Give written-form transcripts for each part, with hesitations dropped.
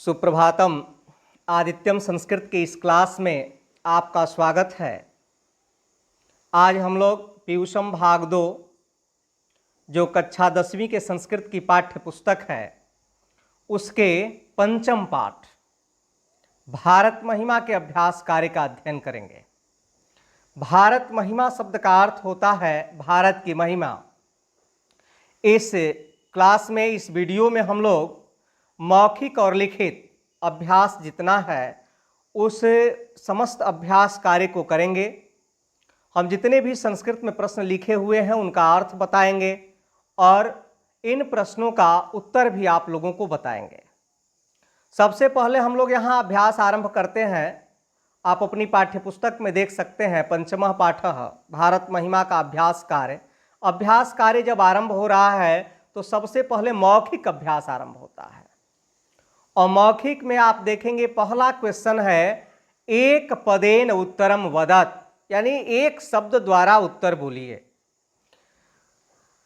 सुप्रभातम। आदित्यम संस्कृत के इस क्लास में आपका स्वागत है। आज हम लोग पीयूषम भाग 2 जो कक्षा 10वीं के संस्कृत की पाठ्य पुस्तक है उसके पंचम पाठ भारत महिमा के अभ्यास कार्य का अध्ययन करेंगे। भारत महिमा शब्द का अर्थ होता है भारत की महिमा। इस क्लास में, इस वीडियो में हम लोग मौखिक और लिखित अभ्यास जितना है उस समस्त अभ्यास कार्य को करेंगे। हम जितने भी संस्कृत में प्रश्न लिखे हुए हैं उनका अर्थ बताएंगे और इन प्रश्नों का उत्तर भी आप लोगों को बताएंगे। सबसे पहले हम लोग यहाँ अभ्यास आरंभ करते हैं। आप अपनी पाठ्यपुस्तक में देख सकते हैं पंचमः पाठः भारत महिमा का अभ्यास कार्य। अभ्यास कार्य जब आरंभ हो रहा है तो सबसे पहले मौखिक अभ्यास आरंभ होता है और मौखिक में आप देखेंगे पहला क्वेश्चन है एक पदेन उत्तरम वदत, यानी एक शब्द द्वारा उत्तर बोलिए।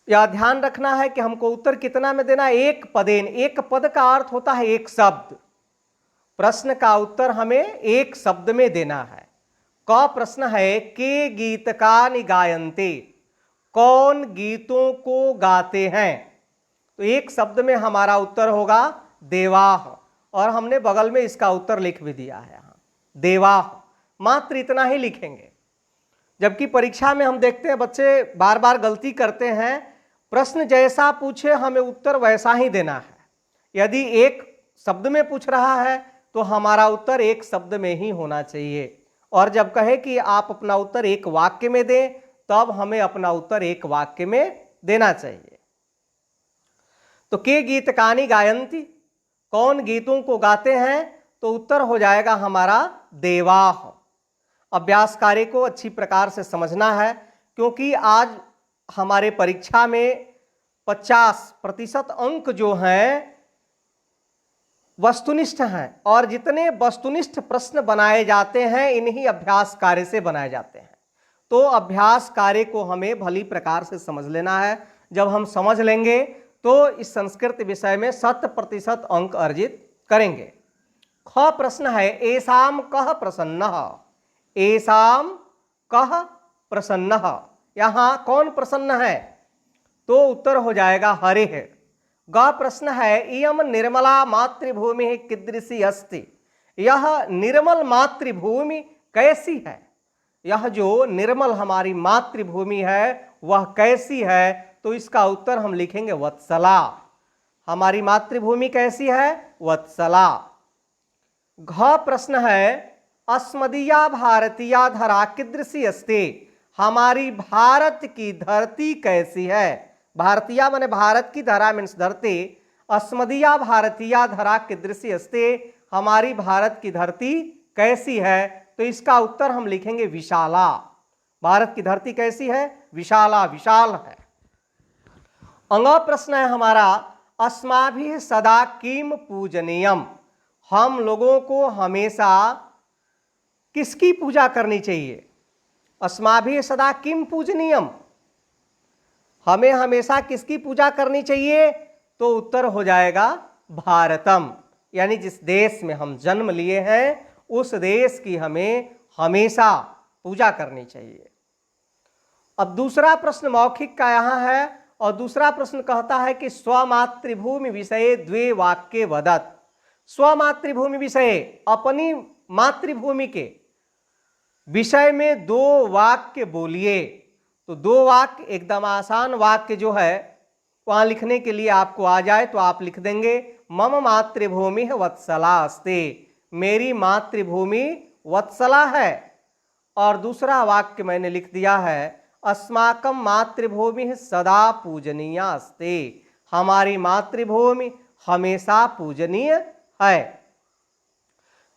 यह ध्यान रखना है कि हमको उत्तर कितना में देना, एक पदेन। एक पद का अर्थ होता है एक शब्द। प्रश्न का उत्तर हमें एक शब्द में देना है। क प्रश्न है के गीतकानि गायन्ते, कौन गीतों को गाते हैं। तो एक शब्द में हमारा उत्तर होगा देवाः, और हमने बगल में इसका उत्तर लिख भी दिया है यहाँ देवाः। मात्र इतना ही लिखेंगे। जबकि परीक्षा में हम देखते हैं बच्चे बार बार गलती करते हैं। प्रश्न जैसा पूछे हमें उत्तर वैसा ही देना है। यदि एक शब्द में पूछ रहा है तो हमारा उत्तर एक शब्द में ही होना चाहिए, और जब कहे कि आप अपना उत्तर एक वाक्य में दें तब हमें अपना उत्तर एक वाक्य में देना चाहिए। तो के गीतकानि गायन्ति, कौन गीतों को गाते हैं, तो उत्तर हो जाएगा हमारा देवाः। अभ्यास कार्य को अच्छी प्रकार से समझना है क्योंकि आज हमारे परीक्षा में 50% अंक जो हैं वस्तुनिष्ठ हैं, और जितने वस्तुनिष्ठ प्रश्न बनाए जाते हैं इन्हीं अभ्यास कार्य से बनाए जाते हैं। तो अभ्यास कार्य को हमें भली प्रकार से समझ लेना है। जब हम समझ लेंगे तो इस संस्कृत विषय में 100% अंक अर्जित करेंगे। ख प्रश्न है एसाम कह प्रसन्नः, एसाम कह प्रसन्नः, यहाँ कौन प्रसन्न है, तो उत्तर हो जाएगा हरिः। ग प्रश्न है इयम निर्मला मातृभूमि कीदृशी अस्ति, यह निर्मल मातृभूमि कैसी है। यह जो निर्मल हमारी मातृभूमि है वह कैसी है, तो इसका उत्तर हम लिखेंगे वत्सला। हमारी मातृभूमि कैसी है, वत्सला। घ प्रश्न है अस्मदीया भारतीया धरा कीदृशी अस्ति, हमारी भारत की धरती कैसी है। भारतीया माने भारत की, धरा मीन्स धरती। अस्मदीया भारतीया धरा कीदृशी अस्ति, हमारी भारत की धरती कैसी है, तो इसका उत्तर हम लिखेंगे विशाला। भारत की धरती कैसी है, विशाला, विशाल है। अंग प्रश्न है हमारा अस्माभिः सदा किम पूजनीयम, हम लोगों को हमेशा किसकी पूजा करनी चाहिए। अस्माभिः सदा किम पूजनीयम, हमें हमेशा किसकी पूजा करनी चाहिए, तो उत्तर हो जाएगा भारतम, यानी जिस देश में हम जन्म लिए हैं उस देश की हमें हमेशा पूजा करनी चाहिए। अब दूसरा प्रश्न मौखिक का यहाँ है, और दूसरा प्रश्न कहता है कि स्वमातृभूमि विषये द्वे वाक्ये वदत। स्वमातृभूमि विषय, अपनी मातृभूमि के विषय में 2 वाक्य बोलिए। तो 2 वाक्य, एकदम आसान वाक्य जो है वहां लिखने के लिए आपको आ जाए तो आप लिख देंगे मम मातृभूमि वत्सला अस्ति, मेरी मातृभूमि वत्सला है। और दूसरा वाक्य मैंने लिख दिया है अस्माकं मातृभूमि सदा पूजनीया अस्ति, हमारी मातृभूमि हमेशा पूजनीय है।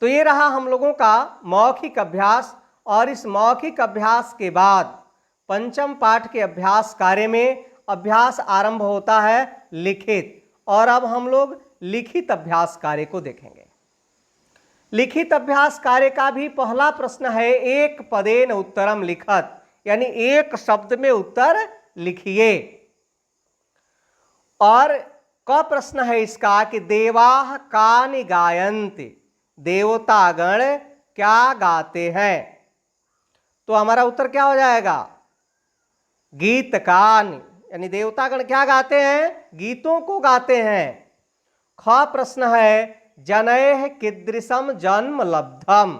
तो ये रहा हम लोगों का मौखिक अभ्यास, और इस मौखिक अभ्यास के बाद पंचम पाठ के अभ्यास कार्य में अभ्यास आरंभ होता है लिखित, और अब हम लोग लिखित अभ्यास कार्य को देखेंगे। लिखित अभ्यास कार्य का भी पहला प्रश्न है एक पदेन उत्तरम लिखत, यानी एक शब्द में उत्तर लिखिए। और क प्रश्न है इसका कि देवाः कानि गायन्ति, देवतागण क्या गाते हैं। तो हमारा उत्तर क्या हो जाएगा, गीत कानि, यानी देवतागण क्या गाते हैं, गीतों को गाते हैं। ख प्रश्न है जनैः कीदृशम जन्म लब्धम,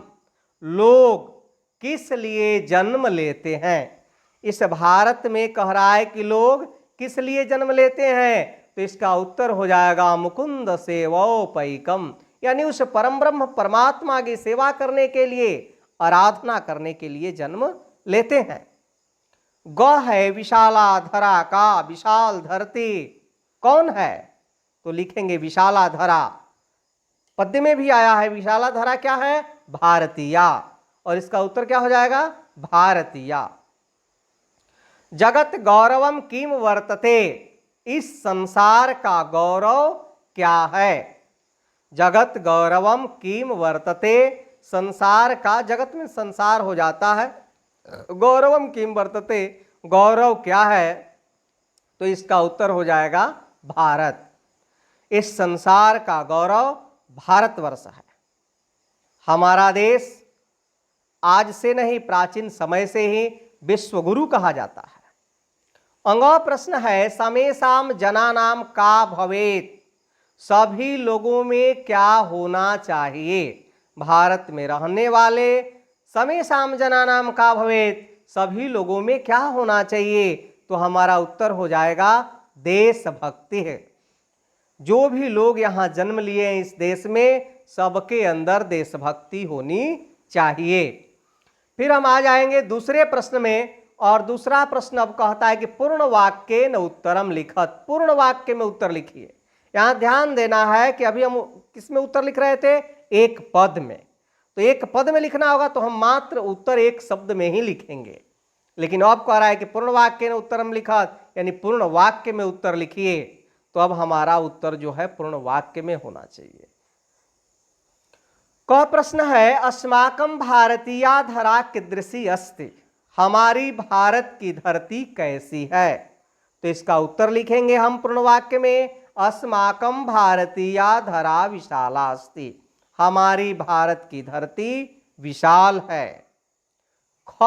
लोग किस लिए जन्म लेते हैं। इस भारत में कह रहा है कि लोग किस लिए जन्म लेते हैं, तो इसका उत्तर हो जाएगा मुकुंद सेवोपैकम, यानी उस परम ब्रह्म परमात्मा की सेवा करने के लिए, आराधना करने के लिए जन्म लेते हैं। ग है विशाला धरा का, विशाल धरती कौन है, तो लिखेंगे विशाला धरा। पद्य में भी आया है विशाला धरा क्या है, भारतीया, और इसका उत्तर क्या हो जाएगा, भारतीया। जगत गौरवम किम वर्तते, इस संसार का गौरव क्या है। जगत गौरवम किम वर्तते, संसार का, जगत में संसार हो जाता है, गौरवम किम वर्तते, गौरव क्या है, तो इसका उत्तर हो जाएगा भारत। इस संसार का गौरव भारतवर्ष है। हमारा देश आज से नहीं, प्राचीन समय से ही विश्वगुरु कहा जाता है। अंगो प्रश्न है समेषाम जनानाम का भवेत, सभी लोगों में क्या होना चाहिए। भारत में रहने वाले समेषाम जनानाम का भवेत, सभी लोगों में क्या होना चाहिए, तो हमारा उत्तर हो जाएगा देशभक्ति है। जो भी लोग यहाँ जन्म लिए हैं इस देश में, सबके अंदर देशभक्ति होनी चाहिए। फिर हम आ जाएंगे दूसरे प्रश्न में, और दूसरा प्रश्न अब कहता है कि पूर्ण वाक्य न उत्तरम लिखत, पूर्ण वाक्य में उत्तर लिखिए। यहाँ ध्यान देना है कि अभी हम किस में उत्तर लिख रहे थे, एक पद में, तो एक पद में लिखना होगा तो हम मात्र उत्तर एक शब्द में ही लिखेंगे। लेकिन अब कह रहा है कि पूर्ण वाक्य न उत्तरम लिखत, यानी पूर्ण वाक्य में उत्तर लिखिए, तो अब हमारा उत्तर जो है पूर्ण वाक्य में होना चाहिए। क प्रश्न है अस्माकं भारतीया धरा कीदृशी अस्ति, हमारी भारत की धरती कैसी है, तो इसका उत्तर लिखेंगे हम पूर्ण वाक्य में, अस्माकं भारतीया धरा विशाला अस्ति, हमारी भारत की धरती विशाल है। ख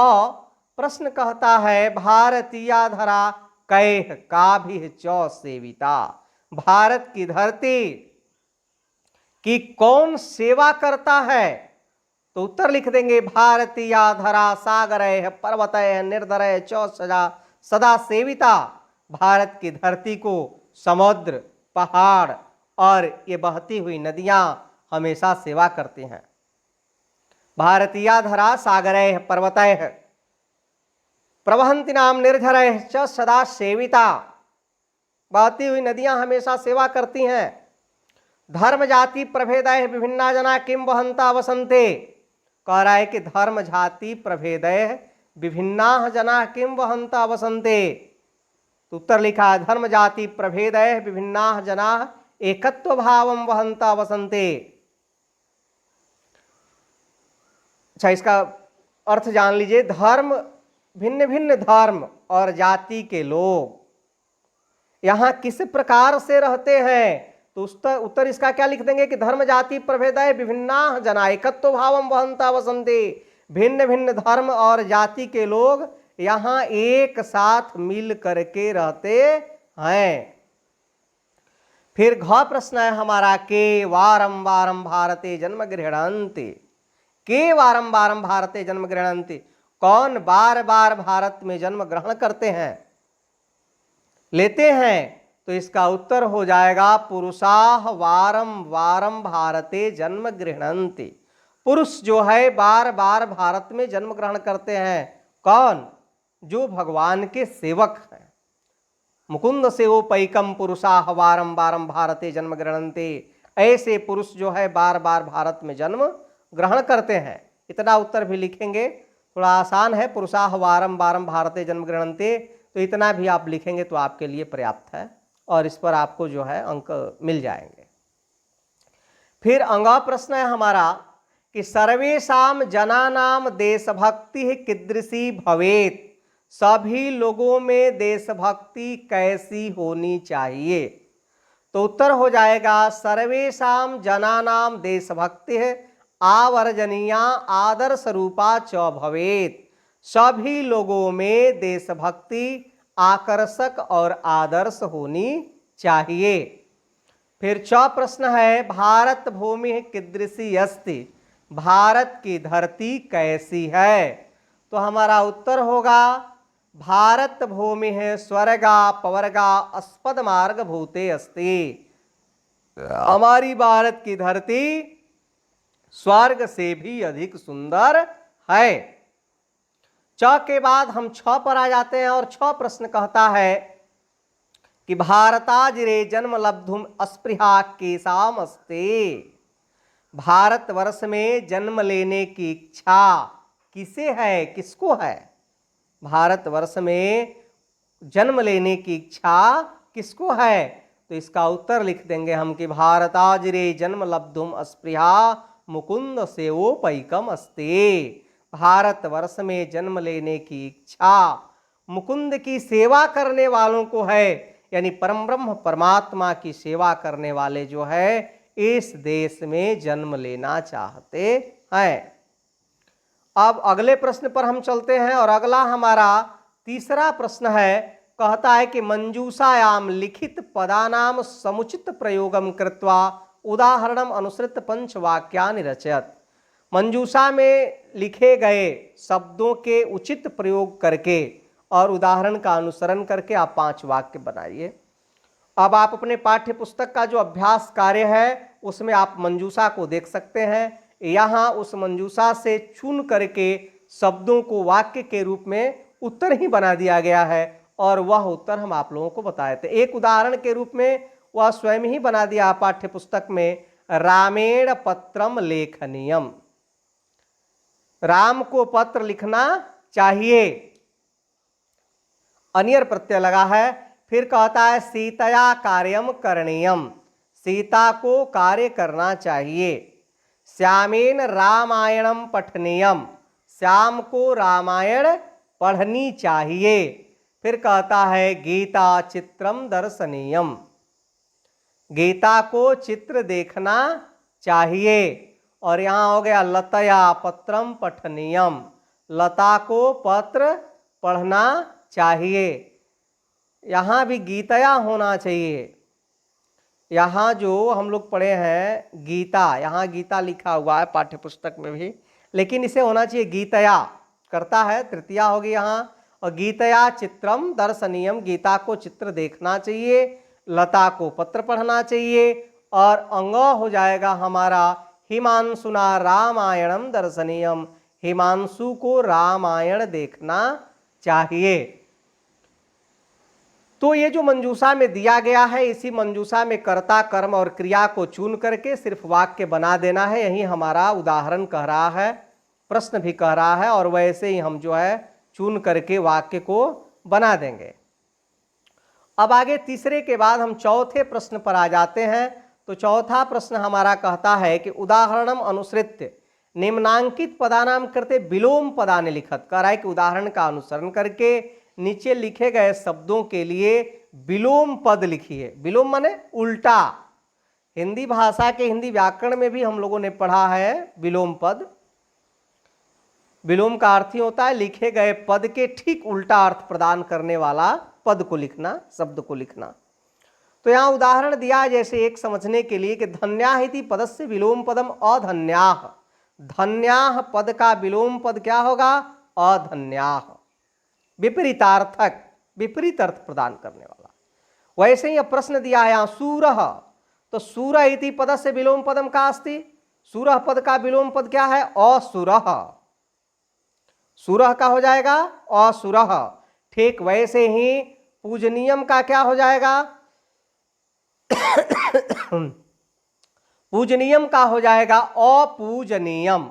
प्रश्न कहता है भारतीया धरा कैह काभिः च सेविता, भारत की धरती की कौन सेवा करता है, तो उत्तर लिख देंगे भारतीया धरा सागरैः पर्वतैः निर्धरैः च सदा सेविता, भारत की धरती को समुद्र, पहाड़ और ये बहती हुई नदियां हमेशा सेवा करती हैं। भारतीया धरा सागरैः पर्वतैः प्रवहन्ति नाम निर्झरैः च सदा सेविता, बहती हुई नदियां हमेशा सेवा करती हैं। धर्म जाति प्रभेदैः विभिन्ना जना किम वहंता वसंते, कह रहा है कि धर्म जाति प्रभेदैः विभिन्ना जना किम वहंता वसंते, तो उत्तर लिखा है धर्म जाति प्रभेदैः विभिन्ना जना एकत्व भावम वहंता वसंते। अच्छा, इसका अर्थ जान लीजिए, धर्म भिन्न भिन्न धर्म और जाति के लोग यहाँ किस प्रकार से रहते हैं, तो उत्तर इसका क्या लिख देंगे कि धर्म जाति प्रभेदैः विभिन्ना जना एकत्व भावम वहंता वसंते, भिन्न भिन्न धर्म और जाति के लोग यहाँ एक साथ मिल करके रहते हैं। फिर घ प्रश्न है हमारा के वारम वारम भारते जन्म गृह्णन्ति, के वारम वारम भारते जन्म गृह्णन्ति, कौन बार बार भारत में जन्म ग्रहण करते हैं, लेते हैं, तो इसका उत्तर हो जाएगा पुरुषाः वारम वारम भारते जन्म गृह्णन्ति, पुरुष जो है बार बार भारत में जन्म ग्रहण करते हैं। कौन, जो भगवान के सेवक हैं। मुकुंद सेवोपैकम पुरुषाः वारम वारम भारते जन्म गृह्णन्ति, ऐसे पुरुष जो है बार बार भारत में जन्म ग्रहण करते हैं। इतना उत्तर भी लिखेंगे, थोड़ा आसान है, पुरुषाः वारम वारम भारते जन्म गृह्णन्ति, तो इतना भी आप लिखेंगे तो आपके लिए पर्याप्त है और इस पर आपको जो है अंक मिल जाएंगे। फिर अंगा प्रश्न है हमारा कि सर्वेषाम जनानाम देशभक्ति कीदृशी भवेत, सभी लोगों में देशभक्ति कैसी होनी चाहिए। तो उत्तर हो जाएगा सर्वेषां जनानां देशभक्ति आवर्जनीया आदर्श रूपा च भवेत्। सभी लोगों में देशभक्ति आकर्षक और आदर्श होनी चाहिए। फिर च प्रश्न है भारत भूमि कीदृशी अस्ति, भारत की धरती कैसी है। तो हमारा उत्तर होगा भारत भूमि है स्वर्गा पवर्गा अस्पद मार्ग भूते अस्ति। हमारी भारत की धरती स्वर्ग से भी अधिक सुंदर है। च के बाद हम छ पर आ जाते हैं और छ प्रश्न कहता है कि भारताजिरे जन्म लब्धुम अस्पृहा केसाम अस्ते। भारतवर्ष में जन्म लेने की इच्छा किसे है, किसको है। भारतवर्ष में जन्म लेने की इच्छा किसको है। तो इसका उत्तर लिख देंगे हम कि भारताजिरे जन्म लब्धुम अस्पृहा मुकुंद सेवोपैकम अस्ते। भारतवर्ष में जन्म लेने की इच्छा मुकुंद की सेवा करने वालों को है, यानी परम ब्रह्म परमात्मा की सेवा करने वाले जो है इस देश में जन्म लेना चाहते हैं। अब अगले प्रश्न पर हम चलते हैं और अगला हमारा तीसरा प्रश्न है। कहता है कि मंजूषायाम लिखित पदानाम समुचित प्रयोगम कृत्वा उदाहरणम अनुसृत पंचवाक्यानि रचयत। मंजूषा में लिखे गए शब्दों के उचित प्रयोग करके और उदाहरण का अनुसरण करके आप 5 वाक्य बनाइए। अब आप अपने पाठ्य पुस्तक का जो अभ्यास कार्य है उसमें आप मंजूषा को देख सकते हैं। यहाँ उस मंजूषा से चुन करके शब्दों को वाक्य के रूप में उत्तर ही बना दिया गया है और वह उत्तर हम आप लोगों को बताए थे। एक उदाहरण के रूप में वह स्वयं ही बना दिया पाठ्य पुस्तक में, रामेण पत्रम लेखनीयम। राम को पत्र लिखना चाहिए, अनियर प्रत्यय लगा है। फिर कहता है सीतया कार्यम करणीयम, सीता को कार्य करना चाहिए। श्यामेन रामायणम पठनीयम, श्याम को रामायण पढ़नी चाहिए। फिर कहता है गीता चित्रम दर्शनीयम, गीता को चित्र देखना चाहिए। और यहाँ हो गया लतया पत्रम पठनीयम, लता को पत्र पढ़ना चाहिए। यहाँ भी गीतया होना चाहिए। यहाँ जो हम लोग पढ़े हैं गीता, यहाँ गीता लिखा हुआ है पाठ्य पुस्तक में भी, लेकिन इसे होना चाहिए गीतया, करता है तृतीया होगी यहाँ। और गीतया चित्रम दर्शनीयम, गीता को चित्र देखना चाहिए, लता को पत्र पढ़ना चाहिए। और अंग हो जाएगा हमारा हिमांशुना रामायणम दर्शनीयम, हिमांशु को रामायण देखना चाहिए। तो ये जो मंजूषा में दिया गया है, इसी मंजूषा में कर्ता कर्म और क्रिया को चुन करके सिर्फ वाक्य बना देना है। यही हमारा उदाहरण कह रहा है, प्रश्न भी कह रहा है, और वैसे ही हम जो है चुन करके वाक्य को बना देंगे। अब आगे तीसरे के बाद हम चौथे प्रश्न पर आ जाते हैं। तो चौथा प्रश्न हमारा कहता है कि उदाहरणम अनुसृत्य निम्नांकित पदानाम करते विलोम पदाने लिखत। कह रहा है कि उदाहरण का अनुसरण करके नीचे लिखे गए शब्दों के लिए विलोम पद लिखिए। विलोम माने उल्टा। हिंदी भाषा के हिंदी व्याकरण में भी हम लोगों ने पढ़ा है विलोम पद। विलोम का अर्थ ही होता है लिखे गए पद के ठीक उल्टा अर्थ प्रदान करने वाला पद को लिखना, शब्द को लिखना। तो यहाँ उदाहरण दिया जैसे एक समझने के लिए कि धन्याः इति पदस्य विलोम पदम अधन्याः। धन्याः पद का विलोम पद क्या होगा? अधन्याः। विपरीतार्थक, विपरीत अर्थ प्रदान करने वाला। वैसे ही प्रश्न दिया है यहाँ सूरः, तो सूरः इति पदस्य विलोम पदम का अस्ति। सूरः पद का विलोम पद क्या है? असुरः। सूरः का हो जाएगा असुरः। ठीक वैसे ही पूजनीयम का क्या हो जाएगा? पूजनीयम का हो जाएगा अपूजनीयम।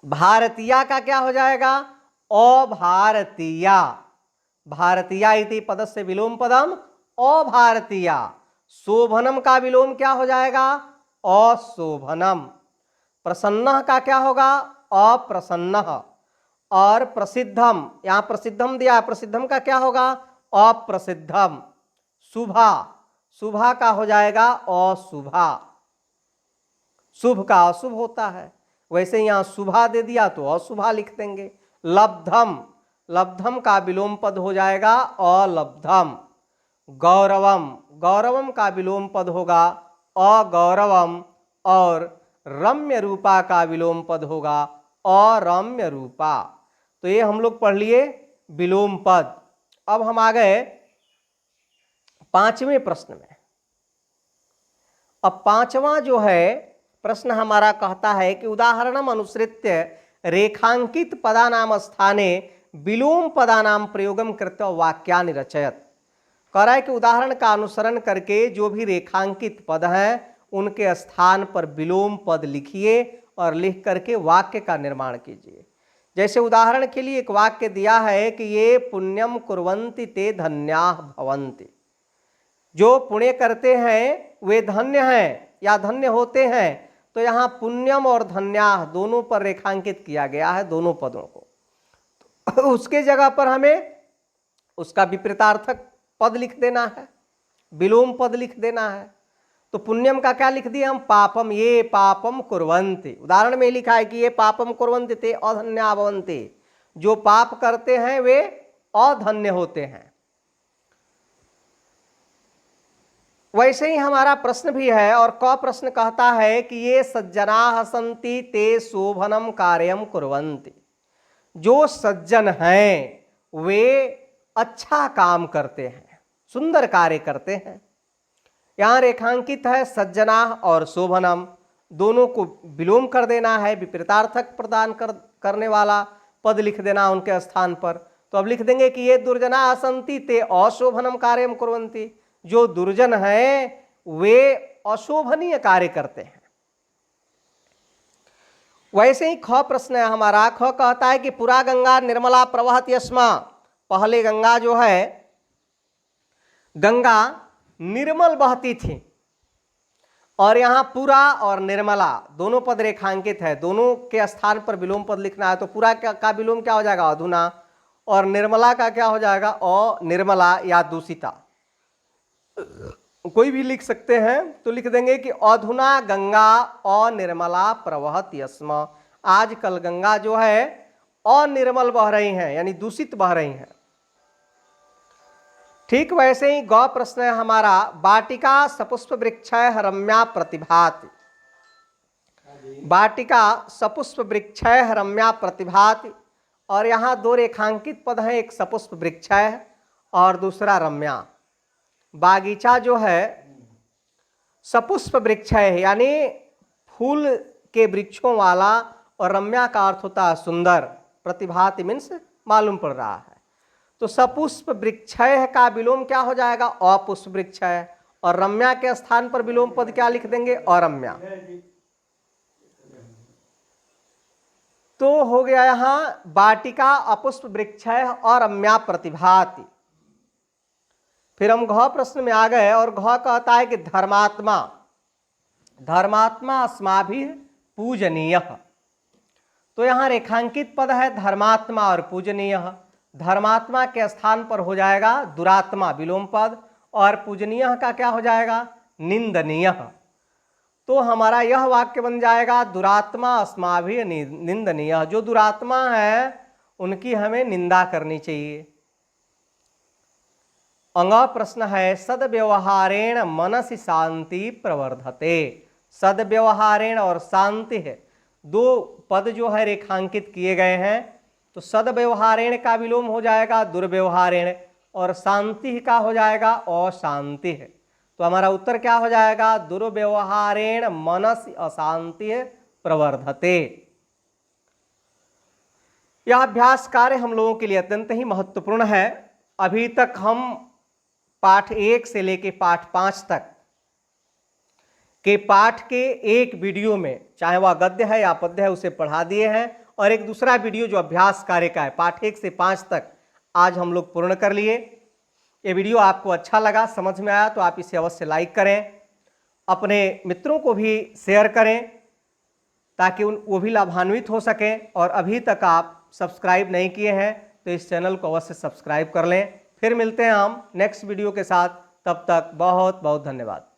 भारतीया का क्या हो जाएगा? अभारतीया। भारतीया इति पदस्य विलोम पदम अभारतीया। शोभनम का विलोम क्या हो जाएगा? अशोभनम। प्रसन्नः का क्या होगा? अप्रसन्नः। और प्रसिद्धम, यहाँ प्रसिद्धम दिया, प्रसिद्धम का क्या होगा? अप्रसिद्धम। शुभा, शुभा का हो जाएगा अशुभा, शुभ का अशुभ होता है, वैसे यहां शुभा दे दिया तो अशुभा लिख देंगे। लब्धम, लब्धम का विलोम पद हो जाएगा अलब्धम। गौरवम, गौरवम का विलोम पद होगा अगौरवम। और रम्य रूपा का विलोम पद होगा अरम्य रूपा। तो ये हम लोग पढ़ लिए विलोम पद। अब हम आ गए 5वें प्रश्न में। अब 5वां जो है प्रश्न हमारा कहता है कि उदाहरणम अनुसृत्य रेखांकित पदानाम स्थाने विलोम पदानाम प्रयोगम कृत्वा वाक्यानि रचयत। कह रहा है कि उदाहरण का अनुसरण करके जो भी रेखांकित पद हैं उनके स्थान पर विलोम पद लिखिए और लिख करके वाक्य का निर्माण कीजिए। जैसे उदाहरण के लिए एक वाक्य दिया है कि ये पुण्यम कुर्वन्ति ते धन्याः भवन्ति। जो पुण्य करते हैं वे धन्य हैं या धन्य होते हैं। तो यहाँ पुण्यम और धन्याः दोनों पर रेखांकित किया गया है, दोनों पदों को। तो उसके जगह पर हमें उसका विपरीतार्थक पद लिख देना है, विलोम पद लिख देना है। तो पुण्यम का क्या लिख दिया हम? पापम, ये पापम कुर्वन्ति। उदाहरण में लिखा है कि ये पापम कुर्वन्ति ते अधन्या भवन्ति। जो पाप करते हैं वे अधन्य होते हैं। वैसे ही हमारा प्रश्न भी है, और क प्रश्न कहता है कि ये सज्जनाः सन्ति ते शोभनम कार्यम कुर्वन्ति। जो सज्जन हैं वे अच्छा काम करते हैं, सुंदर कार्य करते हैं। यहाँ रेखांकित है सज्जनाः और शोभनम, दोनों को विलोम कर देना है, विपरीतार्थक प्रदान करने वाला पद लिख देना उनके स्थान पर। तो अब लिख देंगे कि ये दुर्जनाः सन्ति ते अशोभनम कार्यम कुर्वन्ति। जो दुर्जन हैं वे अशोभनीय कार्य करते हैं। वैसे ही ख प्रश्न है हमारा। ख कहता है कि पुरा गंगा निर्मला प्रवहति यस्मा। पहले गंगा जो है, गंगा निर्मल बहती थी, और यहां पुरा और निर्मला दोनों पद रेखांकित है, दोनों के स्थान पर विलोम पद लिखना है। तो पुरा का विलोम क्या हो जाएगा? अधुना। और निर्मला का क्या हो जाएगा? अनिर्मला या दूषिता, कोई भी लिख सकते हैं। तो लिख देंगे कि अधुना गंगा अनिर्मला प्रवहति स्म। आजकल गंगा जो है अनिर्मल बह रही हैं, यानी दूषित बह रही हैं। ठीक वैसे ही ग प्रश्न है हमारा। वाटिका सपुष्प वृक्षः रम्या प्रतिभाति। वाटिका सपुष्प वृक्षः रम्या प्रतिभाति। और यहाँ दो रेखांकित पद हैं, एक सपुष्प वृक्ष है और दूसरा रम्या। बागीचा जो है सपुष्प वृक्ष है, यानी फूल के वृक्षों वाला, और रम्या का अर्थ होता है सुंदर। प्रतिभाति मीन्स मालूम पड़ रहा है। तो सपुष्प वृक्षय का विलोम क्या हो जाएगा? अपुष्प वृक्षय। और रम्या के स्थान पर विलोम पद क्या लिख देंगे? अरम्या। तो हो गया यहां वाटिका अपुष्प वृक्षय और रम्या प्रतिभाति। फिर हम घ प्रश्न में आ गए, और घ कहता है कि धर्मात्मा, धर्मात्मा अस्माभिः पूजनीयः। तो यहां रेखांकित पद है धर्मात्मा और पूजनीयः। धर्मात्मा के स्थान पर हो जाएगा दुरात्मा विलोम पद, और पूजनीय का क्या हो जाएगा? निंदनीय। तो हमारा यह वाक्य बन जाएगा दुरात्मा अस्माभिः निंदनीय। जो दुरात्मा है उनकी हमें निंदा करनी चाहिए। अंग प्रश्न है सद्व्यवहारेण मनसि शांति प्रवर्धते। सद्व्यवहारेण और शांति है, दो पद जो है रेखांकित किए गए हैं। तो सद्व्यवहारेण का विलोम हो जाएगा दुर्व्यवहारेण, और शांति का हो जाएगा अशांति है। तो हमारा उत्तर क्या हो जाएगा? दुर्व्यवहारेण मनसि अशांति प्रवर्धते। यह अभ्यास कार्य हम लोगों के लिए अत्यंत ही महत्वपूर्ण है। अभी तक हम पाठ 1 से लेकर पाठ 5 तक के पाठ के एक वीडियो में, चाहे वह गद्य है या पद्य है, उसे पढ़ा दिए हैं। और एक दूसरा वीडियो जो अभ्यास कार्य का है पाठ 1 से 5 तक आज हम लोग पूर्ण कर लिए। ये वीडियो आपको अच्छा लगा, समझ में आया तो आप इसे अवश्य लाइक करें, अपने मित्रों को भी शेयर करें ताकि वो भी लाभान्वित हो सकें। और अभी तक आप सब्सक्राइब नहीं किए हैं तो इस चैनल को अवश्य सब्सक्राइब कर लें। फिर मिलते हैं हम नेक्स्ट वीडियो के साथ। तब तक बहुत बहुत धन्यवाद।